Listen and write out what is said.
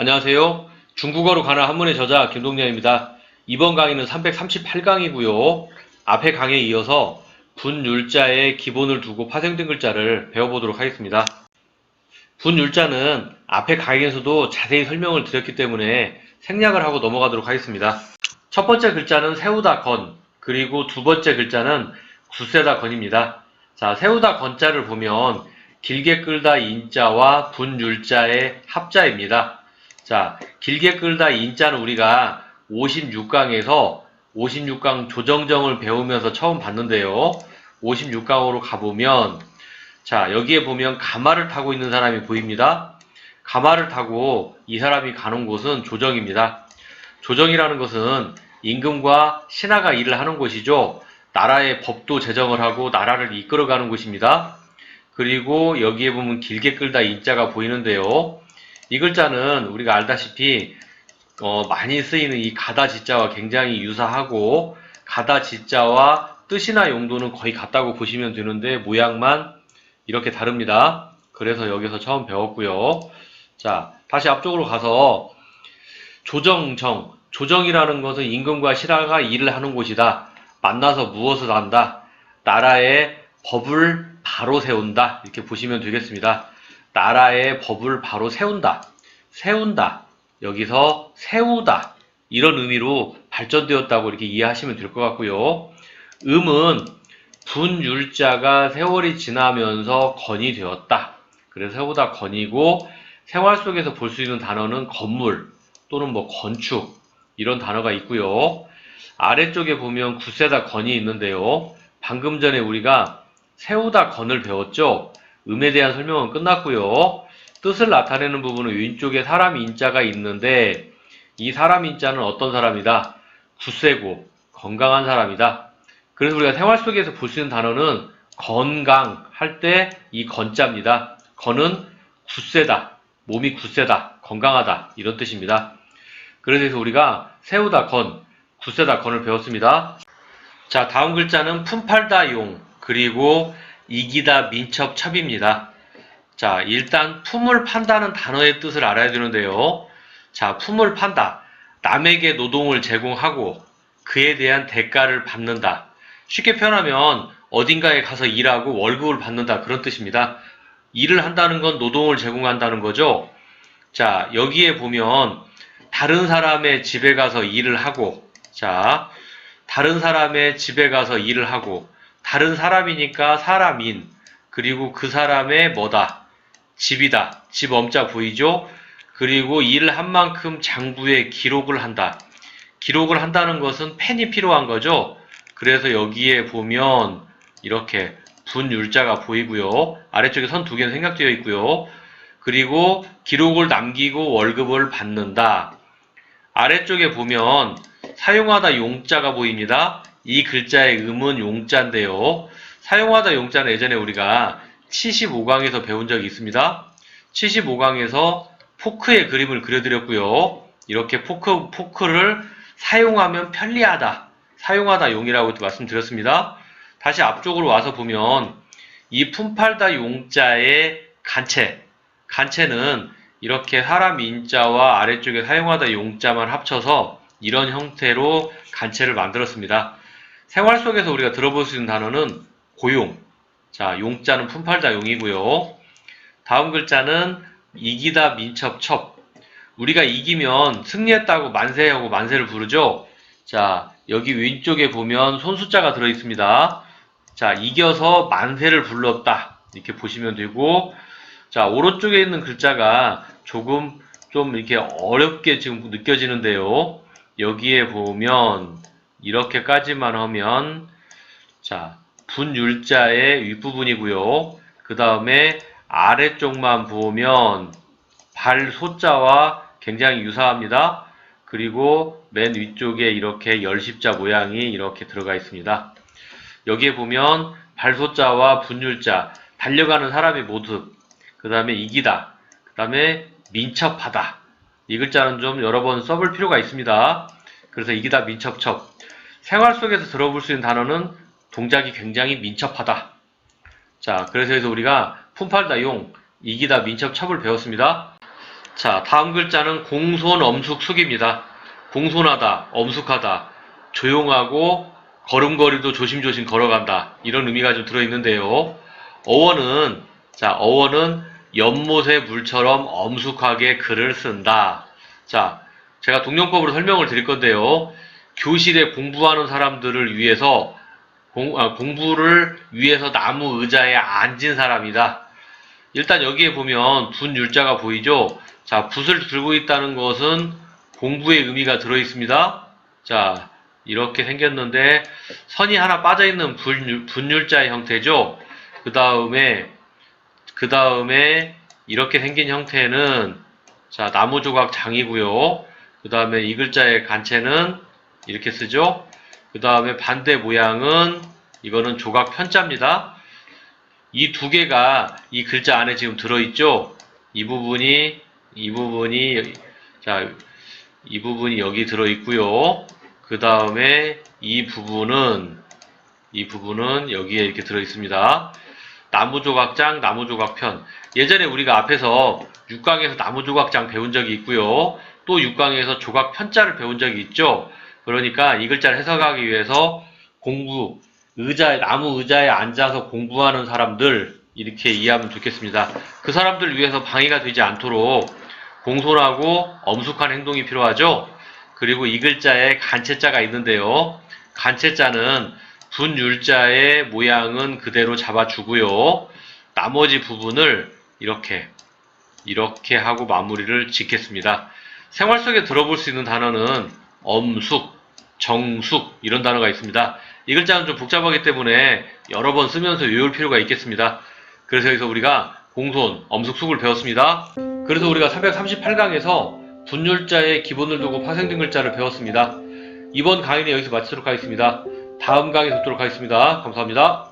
안녕하세요. 중국어로 가는 한문의 저자 김동렬입니다. 이번 강의는 338강이고요. 앞의 강의에 이어서 분율자의 기본을 두고 파생된 글자를 배워보도록 하겠습니다. 분율자는 앞의 강의에서도 자세히 설명을 드렸기 때문에 생략을 하고 넘어가도록 하겠습니다. 첫 번째 글자는 세우다 건, 그리고 두 번째 글자는 굳세다 건입니다. 자, 세우다 건자를 보면 길게 끌다 인자와 분율자의 합자입니다. 자, 길게 끌다 인자는 우리가 56강에서 56강 조정정을 배우면서 처음 봤는데요. 56강으로 가보면, 자, 여기에 보면 가마를 타고 있는 사람이 보입니다. 가마를 타고 이 사람이 가는 곳은 조정입니다. 조정이라는 것은 임금과 신하가 일을 하는 곳이죠. 나라의 법도 제정을 하고 나라를 이끌어가는 곳입니다. 그리고 여기에 보면 길게 끌다 인자가 보이는데요. 이 글자는 우리가 알다시피 많이 쓰이는 이 가다 지자와 굉장히 유사하고 가다 지자와 뜻이나 용도는 거의 같다고 보시면 되는데 모양만 이렇게 다릅니다. 그래서 여기서 처음 배웠고요. 자, 다시 앞쪽으로 가서 조정정. 조정이라는 것은 임금과 신하가 일을 하는 곳이다. 만나서 무엇을 한다. 나라의 법을 바로 세운다. 이렇게 보시면 되겠습니다. 나라의 법을 바로 세운다. 세운다. 여기서 세우다. 이런 의미로 발전되었다고 이렇게 이해하시면 될 것 같고요. 음은 분율자가 세월이 지나면서 건이 되었다. 그래서 세우다 건이고 생활 속에서 볼 수 있는 단어는 건물 또는 뭐 건축 이런 단어가 있고요. 아래쪽에 보면 굳세다 건이 있는데요. 방금 전에 우리가 세우다 건을 배웠죠. 음에 대한 설명은 끝났고요. 뜻을 나타내는 부분은 왼쪽에 사람 인자가 있는데 이 사람 인자는 어떤 사람이다? 굳세고 건강한 사람이다. 그래서 우리가 생활 속에서 볼 수 있는 단어는 건강 할 때 이 건자입니다. 건은 굳세다, 몸이 굳세다, 건강하다 이런 뜻입니다. 그래서 우리가 세우다 건, 굳세다 건을 배웠습니다. 자, 다음 글자는 품팔다 용, 그리고 이기다 민첩 첩입니다. 자, 일단 품을 판다는 단어의 뜻을 알아야 되는데요. 자, 품을 판다. 남에게 노동을 제공하고 그에 대한 대가를 받는다. 쉽게 표현하면 어딘가에 가서 일하고 월급을 받는다 그런 뜻입니다. 일을 한다는 건 노동을 제공한다는 거죠. 자, 여기에 보면 다른 사람의 집에 가서 일을 하고, 자, 다른 사람의 집에 가서 일을 하고, 다른 사람이니까 사람인, 그리고 그 사람의 뭐다? 집이다. 집 엄자 보이죠? 그리고 일을 한 만큼 장부에 기록을 한다. 기록을 한다는 것은 펜이 필요한 거죠. 그래서 여기에 보면 이렇게 분율자가 보이고요. 아래쪽에 선 두 개는 생략되어 있고요. 그리고 기록을 남기고 월급을 받는다. 아래쪽에 보면 사용하다 용자가 보입니다. 이 글자의 음은 용자인데요. 사용하다 용자는 예전에 우리가 75강에서 배운 적이 있습니다. 75강에서 포크의 그림을 그려드렸고요. 이렇게 포크를 사용하면 편리하다. 사용하다 용이라고 말씀드렸습니다. 다시 앞쪽으로 와서 보면 이 품팔다 용자의 간체는 이렇게 사람 인자와 아래쪽에 사용하다 용자만 합쳐서 이런 형태로 간체를 만들었습니다. 생활 속에서 우리가 들어볼 수 있는 단어는 고용. 자, 용자는 품팔다 용이고요. 다음 글자는 이기다 민첩 첩. 우리가 이기면 승리했다고 만세하고 만세를 부르죠. 자, 여기 왼쪽에 보면 손숫자가 들어있습니다. 자, 이겨서 만세를 불렀다. 이렇게 보시면 되고, 자, 오른쪽에 있는 글자가 조금 좀 이렇게 어렵게 지금 느껴지는데요. 여기에 보면 이렇게까지만 하면 자, 분율자의 윗부분이고요. 그 다음에 아래쪽만 보면 발소자와 굉장히 유사합니다. 그리고 맨 위쪽에 이렇게 열십자 모양이 이렇게 들어가 있습니다. 여기에 보면 발소자와 분율자, 달려가는 사람의 모습, 그 다음에 이기다, 그 다음에 민첩하다. 이 글자는 좀 여러 번 써볼 필요가 있습니다. 그래서 이기다 민첩첩. 생활 속에서 들어볼 수 있는 단어는 동작이 굉장히 민첩하다. 자, 그래서 우리가 품팔다 용, 이기다 민첩첩을 배웠습니다. 자, 다음 글자는 공손, 엄숙, 숙입니다. 공손하다, 엄숙하다, 조용하고 걸음걸이도 조심조심 걸어간다. 이런 의미가 좀 들어있는데요. 어원은, 자, 어원은 연못의 물처럼 엄숙하게 글을 쓴다. 자, 제가 동용법으로 설명을 드릴 건데요. 교실에 공부하는 사람들을 위해서 공부를 위해서 나무 의자에 앉은 사람이다. 일단 여기에 보면 분율자가 보이죠? 자, 붓을 들고 있다는 것은 공부의 의미가 들어있습니다. 자, 이렇게 생겼는데 선이 하나 빠져있는 분율자의 형태죠? 그 다음에 이렇게 생긴 형태는 자, 나무 조각 장이고요. 그 다음에 이 글자의 간체는 이렇게 쓰죠? 그 다음에 반대 모양은 이거는 조각 편자입니다. 이 두 개가 이 글자 안에 지금 들어있죠? 이 부분이 여기 들어있고요. 그 다음에 이 부분은 여기에 이렇게 들어있습니다. 나무조각장, 나무조각편. 예전에 우리가 앞에서 6강에서 나무조각장 배운 적이 있고요. 또 6강에서 조각편자를 배운 적이 있죠. 그러니까 이 글자를 해석하기 위해서 나무 의자에 앉아서 공부하는 사람들, 이렇게 이해하면 좋겠습니다. 그 사람들을 위해서 방해가 되지 않도록 공손하고 엄숙한 행동이 필요하죠. 그리고 이 글자에 간체자가 있는데요. 간체자는 분율자의 모양은 그대로 잡아주고요. 나머지 부분을 이렇게 하고 마무리를 짓겠습니다. 생활 속에 들어볼 수 있는 단어는 엄숙, 정숙 이런 단어가 있습니다. 이 글자는 좀 복잡하기 때문에 여러 번 쓰면서 외울 필요가 있겠습니다. 그래서 여기서 우리가 공손, 엄숙, 숙을 배웠습니다. 그래서 우리가 338강에서 분율자의 기본을 두고 파생된 글자를 배웠습니다. 이번 강의는 여기서 마치도록 하겠습니다. 다음 강의에 뵙도록 하겠습니다. 감사합니다.